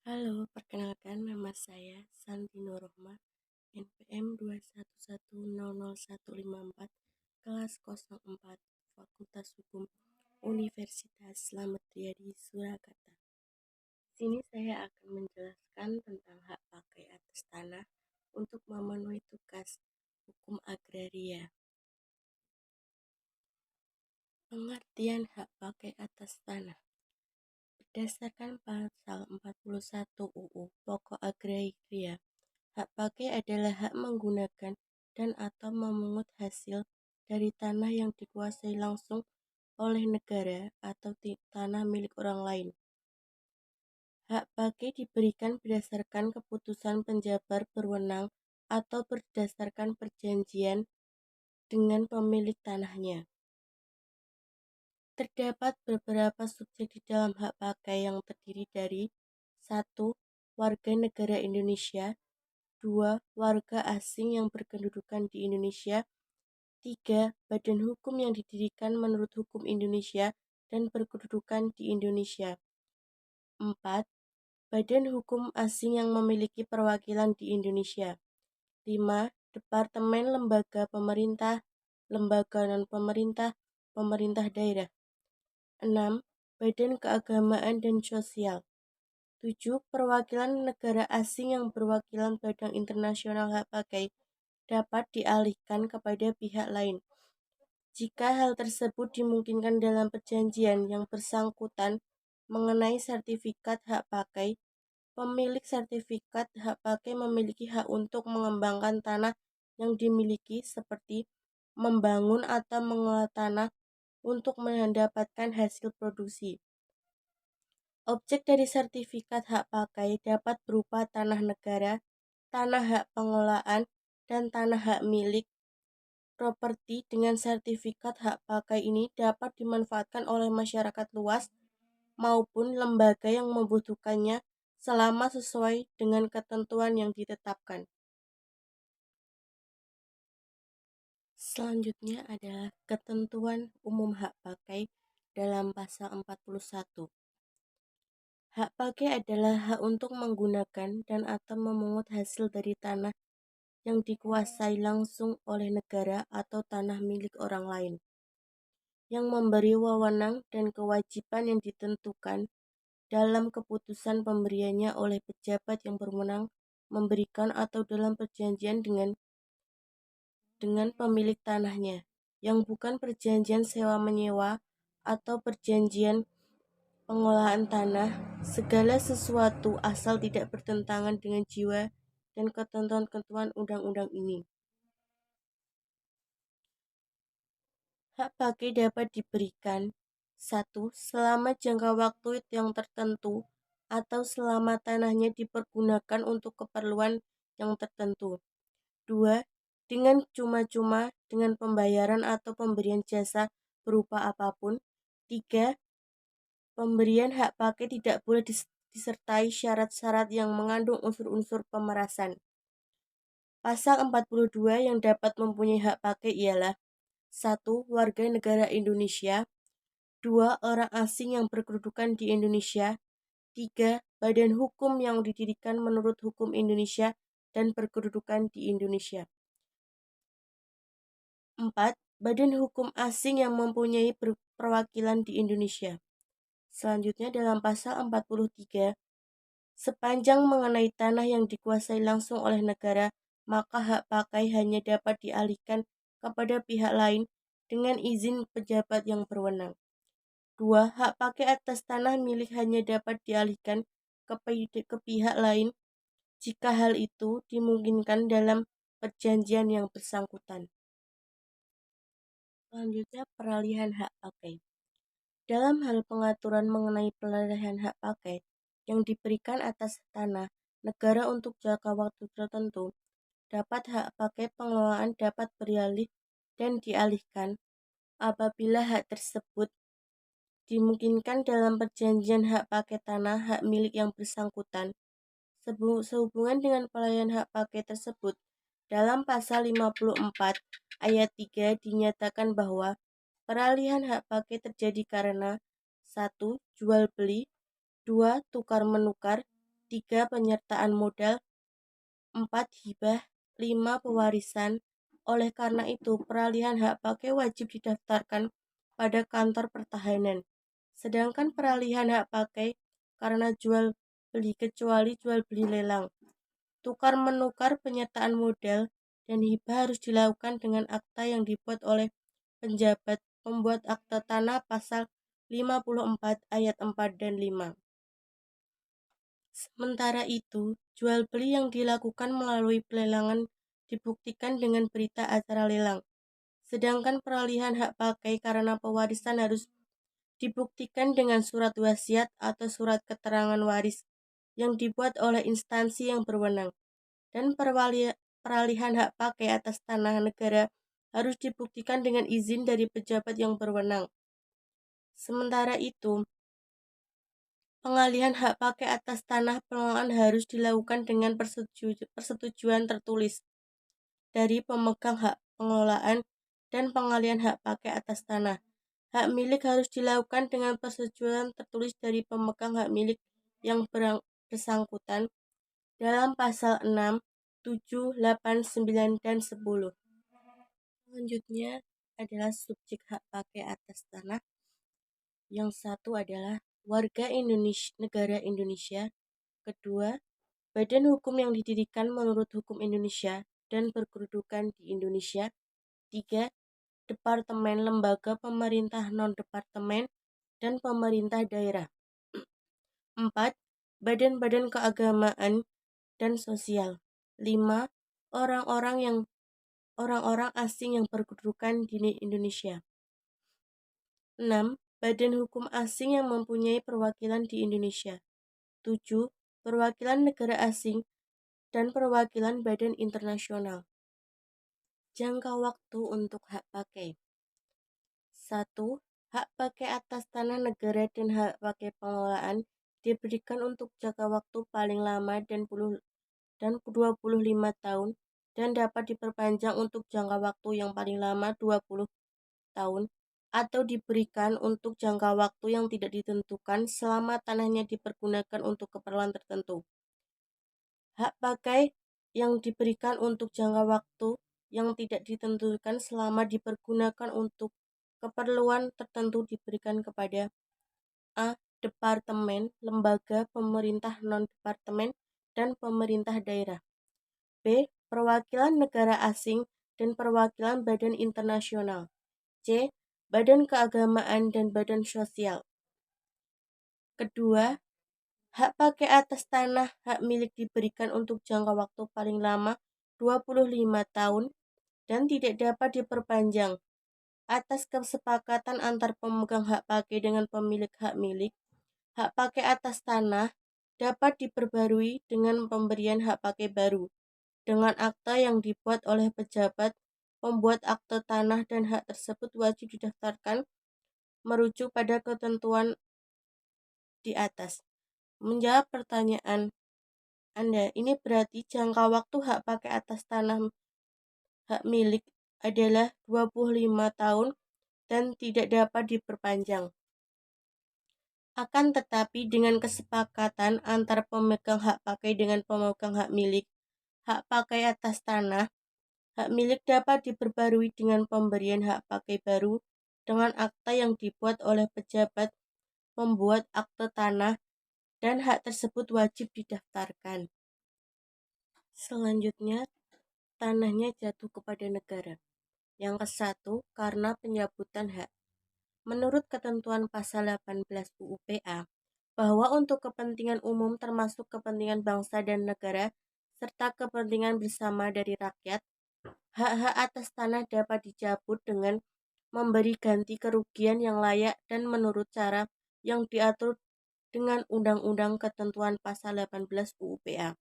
Halo, perkenalkan nama saya Santi Nurrohma, NPM 211000154, kelas 04, Fakultas Hukum, Universitas Slamet Riyadi, Surakarta. Di sini saya akan menjelaskan tentang hak pakai atas tanah untuk memenuhi tugas hukum agraria. Pengertian hak pakai atas tanah berdasarkan pasal 41 UU Pokok Agraria. Hak pakai adalah hak menggunakan dan atau memungut hasil dari tanah yang dikuasai langsung oleh negara atau tanah milik orang lain. Hak pakai diberikan berdasarkan keputusan penjabar berwenang atau berdasarkan perjanjian dengan pemilik tanahnya. Terdapat beberapa subjek di dalam hak pakai yang terdiri dari 1. Warga negara Indonesia, 2. Warga asing yang berkedudukan di Indonesia, 3. Badan hukum yang didirikan menurut hukum Indonesia dan berkedudukan di Indonesia, 4. Badan hukum asing yang memiliki perwakilan di Indonesia, 5. Departemen lembaga pemerintah, lembaga non-pemerintah, pemerintah daerah, 6. Badan keagamaan dan sosial, 7. Perwakilan negara asing yang berwakilan Badan Internasional Hak Pakai dapat dialihkan kepada pihak lain. Jika hal tersebut dimungkinkan dalam perjanjian yang bersangkutan mengenai sertifikat hak pakai, pemilik sertifikat hak pakai memiliki hak untuk mengembangkan tanah yang dimiliki seperti membangun atau mengolah tanah untuk mendapatkan hasil produksi. Objek dari sertifikat hak pakai dapat berupa tanah negara, tanah hak pengolahan, dan tanah hak milik. Properti dengan sertifikat hak pakai ini dapat dimanfaatkan oleh masyarakat luas maupun lembaga yang membutuhkannya selama sesuai dengan ketentuan yang ditetapkan. Selanjutnya adalah ketentuan umum hak pakai dalam pasal 41. Hak pakai adalah hak untuk menggunakan dan atau memungut hasil dari tanah yang dikuasai langsung oleh negara atau tanah milik orang lain, yang memberi wewenang dan kewajiban yang ditentukan dalam keputusan pemberiannya oleh pejabat yang berwenang memberikan atau dalam perjanjian dengan pemilik tanahnya, yang bukan perjanjian sewa-menyewa atau perjanjian pengolahan tanah, segala sesuatu asal tidak bertentangan dengan jiwa dan ketentuan-ketentuan undang-undang ini. Hak pakai dapat diberikan 1. Selama jangka waktu yang tertentu atau selama tanahnya dipergunakan untuk keperluan yang tertentu. 2. Dengan cuma-cuma dengan pembayaran atau pemberian jasa berupa apapun. 3. Pemberian hak pakai tidak boleh disertai syarat-syarat yang mengandung unsur-unsur pemerasan. Pasal 42 yang dapat mempunyai hak pakai ialah 1. Warga negara Indonesia, 2. Orang asing yang berkedudukan di Indonesia, 3. Badan hukum yang didirikan menurut hukum Indonesia dan berkedudukan di Indonesia, 4. Badan hukum asing yang mempunyai perwakilan di Indonesia. Selanjutnya dalam pasal 43, sepanjang mengenai tanah yang dikuasai langsung oleh negara, maka hak pakai hanya dapat dialihkan kepada pihak lain dengan izin pejabat yang berwenang. 2. Hak pakai atas tanah milik hanya dapat dialihkan ke pihak lain jika hal itu dimungkinkan dalam perjanjian yang bersangkutan. Selanjutnya, peralihan hak pakai. Dalam hal pengaturan mengenai peralihan hak pakai yang diberikan atas tanah negara untuk jangka waktu tertentu, dapat hak pakai pengelolaan dapat beralih dan dialihkan apabila hak tersebut dimungkinkan dalam perjanjian hak pakai tanah hak milik yang bersangkutan. Sehubungan dengan peralihan hak pakai tersebut, dalam pasal 54 ayat 3 dinyatakan bahwa peralihan hak pakai terjadi karena 1. Jual beli, 2. Tukar menukar, 3. Penyertaan modal. 4. Hibah. 5. Pewarisan. Oleh karena itu, peralihan hak pakai wajib didaftarkan pada kantor pertahanan. Sedangkan peralihan hak pakai karena jual beli kecuali jual beli lelang, tukar menukar, penyertaan modal, dan hibah harus dilakukan dengan akta yang dibuat oleh penjabat pembuat akta tanah pasal 54 ayat 4 dan 5. Sementara itu, jual beli yang dilakukan melalui pelelangan dibuktikan dengan berita acara lelang. Sedangkan peralihan hak pakai karena pewarisan harus dibuktikan dengan surat wasiat atau surat keterangan waris yang dibuat oleh instansi yang berwenang. Dan peralihan hak pakai atas tanah negara harus dibuktikan dengan izin dari pejabat yang berwenang. Sementara itu, pengalihan hak pakai atas tanah pengelolaan harus dilakukan dengan persetujuan tertulis dari pemegang hak pengelolaan dan pengalihan hak pakai atas tanah. Hak milik harus dilakukan dengan persetujuan tertulis dari pemegang hak milik yang bersangkutan dalam pasal 6, 7, 8, 9, dan 10. Selanjutnya adalah subjek hak pakai atas tanah. Yang satu adalah warga negara Indonesia. Kedua, badan hukum yang didirikan menurut hukum Indonesia dan berkedudukan di Indonesia. 3. Departemen, lembaga pemerintah non-departemen, dan pemerintah daerah. 4. Badan-badan keagamaan dan sosial. 5. Orang-orang asing yang berkedudukan di Indonesia. 6. Badan hukum asing yang mempunyai perwakilan di Indonesia. 7. Perwakilan negara asing dan perwakilan badan internasional. Jangka waktu untuk hak pakai. 1. Hak pakai atas tanah negara dan hak pakai pengelolaan diberikan untuk jangka waktu paling lama dan 25 tahun dan dapat diperpanjang untuk jangka waktu yang paling lama 20 tahun atau diberikan untuk jangka waktu yang tidak ditentukan selama tanahnya dipergunakan untuk keperluan tertentu. Hak pakai yang diberikan untuk jangka waktu yang tidak ditentukan selama dipergunakan untuk keperluan tertentu diberikan kepada A. Departemen, lembaga pemerintah non-departemen, dan pemerintah daerah. B. Perwakilan negara asing dan perwakilan badan internasional. C. Badan keagamaan dan badan sosial. Kedua, hak pakai atas tanah hak milik diberikan untuk jangka waktu paling lama 25 tahun dan tidak dapat diperpanjang atas kesepakatan antar pemegang hak pakai dengan pemilik hak milik. Hak pakai atas tanah dapat diperbarui dengan pemberian hak pakai baru dengan akta yang dibuat oleh pejabat pembuat akte tanah, dan hak tersebut wajib didaftarkan merujuk pada ketentuan di atas. Menjawab pertanyaan Anda, ini berarti jangka waktu hak pakai atas tanah hak milik adalah 25 tahun dan tidak dapat diperpanjang. Akan tetapi dengan kesepakatan antar pemegang hak pakai dengan pemegang hak milik, hak pakai atas tanah hak milik dapat diperbarui dengan pemberian hak pakai baru dengan akta yang dibuat oleh pejabat pembuat akte tanah, dan hak tersebut wajib didaftarkan. Selanjutnya, tanahnya jatuh kepada negara. Yang ke-1, karena pencabutan hak. Menurut ketentuan pasal 18 UU PA, bahwa untuk kepentingan umum termasuk kepentingan bangsa dan negara, serta kepentingan bersama dari rakyat, hak-hak atas tanah dapat dicabut dengan memberi ganti kerugian yang layak dan menurut cara yang diatur dengan Undang-Undang Ketentuan Pasal 18 UU PA.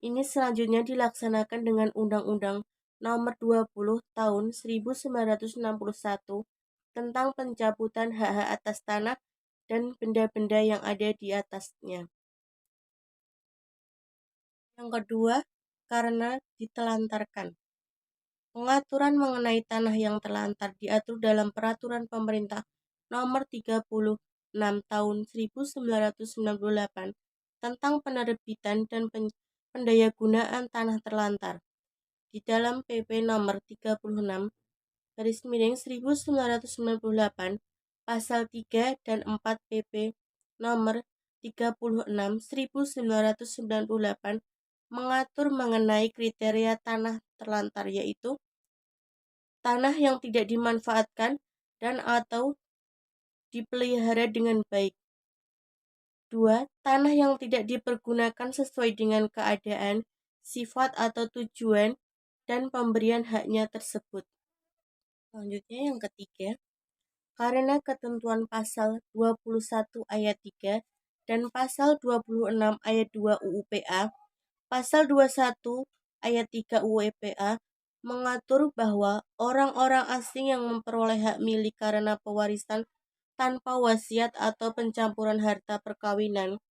Ini selanjutnya dilaksanakan dengan Undang-Undang Nomor 20 Tahun 1961 tentang pencabutan hak-hak atas tanah dan benda-benda yang ada di atasnya. Yang kedua, karena ditelantarkan. Pengaturan mengenai tanah yang terlantar diatur dalam Peraturan Pemerintah Nomor 36 Tahun 1998 tentang penerbitan dan pendayagunaan tanah terlantar. Di dalam PP nomor 36 1998 pasal 3 dan 4 PP nomor 36 1998 mengatur mengenai kriteria tanah terlantar, yaitu tanah yang tidak dimanfaatkan dan atau dipelihara dengan baik. 2. Tanah yang tidak dipergunakan sesuai dengan keadaan, sifat atau tujuan dan pemberian haknya tersebut. Selanjutnya yang ketiga, karena ketentuan pasal 21 ayat 3 dan pasal 26 ayat 2 UU PA, pasal 21 ayat 3 UU PA mengatur bahwa orang-orang asing yang memperoleh hak milik karena pewarisan tanpa wasiat atau pencampuran harta perkawinan.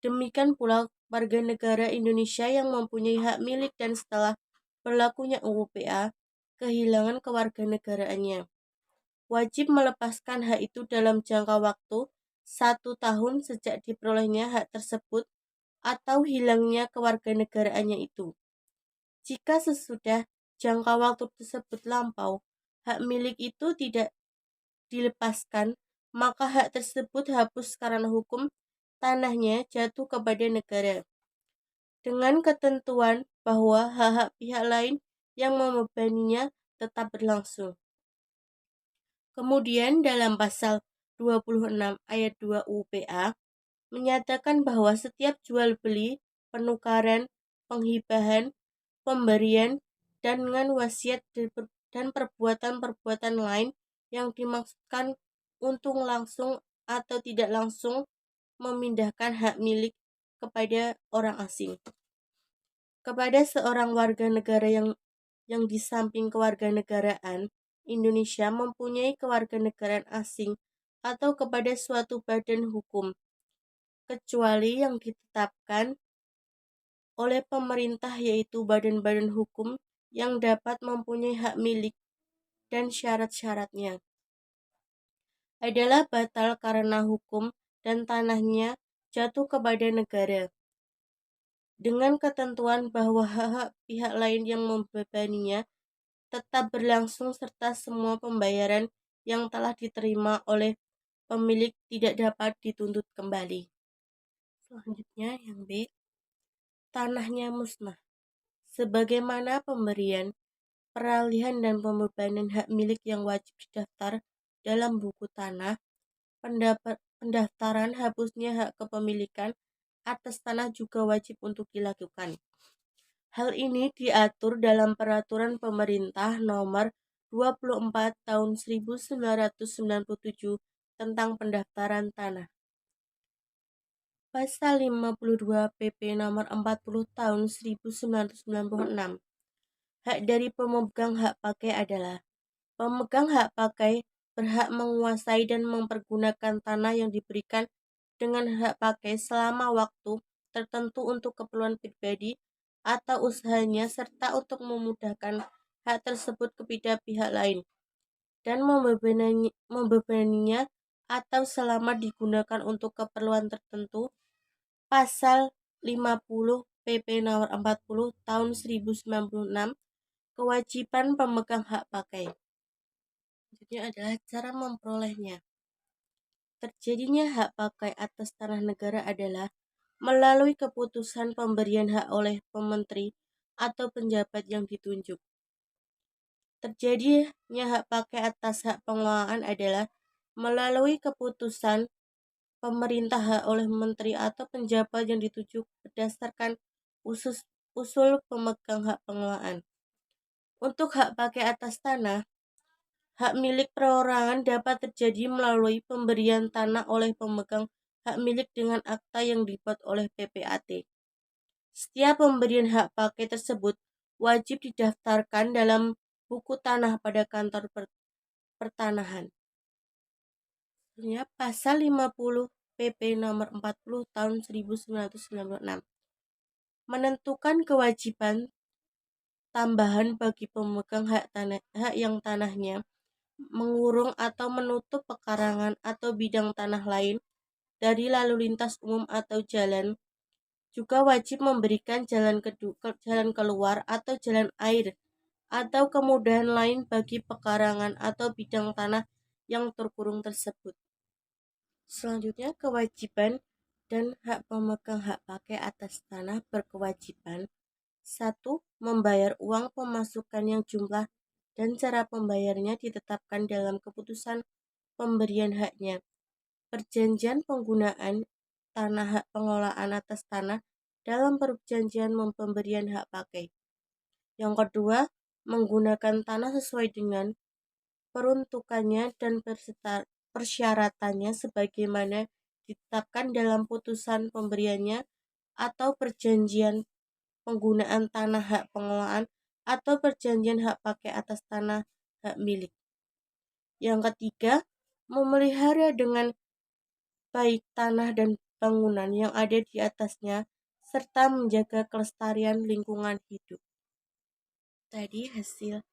Demikian pula warga negara Indonesia yang mempunyai hak milik dan setelah berlakunya UU PA kehilangan kewarganegaraannya, wajib melepaskan hak itu dalam jangka waktu 1 tahun sejak diperolehnya hak tersebut atau hilangnya kewarganegaraannya itu. Jika sesudah jangka waktu tersebut lampau, hak milik itu tidak dilepaskan, maka hak tersebut hapus karena hukum tanahnya jatuh kepada negara, dengan ketentuan bahwa hak-hak pihak lain yang membebaninya tetap berlangsung. Kemudian dalam pasal 26 ayat 2 UU PA menyatakan bahwa setiap jual beli, penukaran, penghibahan, pemberian, dan dengan wasiat dan perbuatan-perbuatan lain yang dimaksudkan untuk langsung atau tidak langsung memindahkan hak milik kepada orang asing, kepada seorang warga negara yang di samping kewarganegaraan Indonesia mempunyai kewarganegaraan asing, atau kepada suatu badan hukum, kecuali yang ditetapkan oleh pemerintah, yaitu badan-badan hukum yang dapat mempunyai hak milik dan syarat-syaratnya adalah batal karena hukum dan tanahnya jatuh kepada negara, dengan ketentuan bahwa hak-hak pihak lain yang membebaninya tetap berlangsung serta semua pembayaran yang telah diterima oleh pemilik tidak dapat dituntut kembali. Selanjutnya yang B, tanahnya musnah. Sebagaimana pemberian, peralihan dan pembebanan hak milik yang wajib didaftar dalam buku tanah, pendaftaran hapusnya hak kepemilikan atas tanah juga wajib untuk dilakukan. Hal ini diatur dalam Peraturan Pemerintah Nomor 24 Tahun 1997 tentang pendaftaran tanah. Pasal 52 PP Nomor 40 Tahun 1996. Hak dari pemegang hak pakai adalah pemegang hak pakai berhak menguasai dan mempergunakan tanah yang diberikan dengan hak pakai selama waktu tertentu untuk keperluan pribadi atau usahanya, serta untuk memudahkan hak tersebut kepada pihak lain dan membebaninya atau selama digunakan untuk keperluan tertentu. Pasal 50 PP Nomor 40 Tahun 1996, kewajiban pemegang hak pakai. Selanjutnya adalah cara memperolehnya. Terjadinya hak pakai atas tanah negara adalah melalui keputusan pemberian hak oleh pementeri atau penjabat yang ditunjuk. Terjadinya hak pakai atas hak pengelolaan adalah melalui keputusan pemerintah hak oleh menteri atau penjabat yang ditunjuk berdasarkan usul pemegang hak pengelolaan. Untuk hak pakai atas tanah, hak milik perorangan dapat terjadi melalui pemberian tanah oleh pemegang hak milik dengan akta yang dibuat oleh PPAT. Setiap pemberian hak pakai tersebut wajib didaftarkan dalam buku tanah pada kantor pertanahan. Pasal 50 PP Nomor 40 Tahun 1996 menentukan kewajiban tambahan bagi pemegang hak yang tanahnya mengurung atau menutup pekarangan atau bidang tanah lain dari lalu lintas umum atau jalan juga wajib memberikan jalan keluar atau jalan air atau kemudahan lain bagi pekarangan atau bidang tanah yang terkurung tersebut. Selanjutnya, kewajiban dan hak pemegang hak pakai atas tanah berkewajiban 1. Membayar uang pemasukan yang jumlah dan cara pembayarnya ditetapkan dalam keputusan pemberian haknya. Perjanjian penggunaan tanah hak pengelolaan atas tanah dalam perjanjian pemberian hak pakai. Yang kedua, menggunakan tanah sesuai dengan peruntukannya dan persyaratannya sebagaimana ditetapkan dalam putusan pemberiannya atau perjanjian penggunaan tanah hak pengelolaan atau perjanjian hak pakai atas tanah hak milik. Yang ketiga, memelihara dengan baik tanah dan bangunan yang ada di atasnya serta menjaga kelestarian lingkungan hidup. Tadi hasil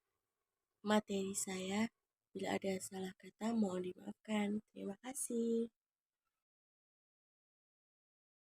materi saya. Bila ada salah kata mohon dimaafkan. Terima kasih.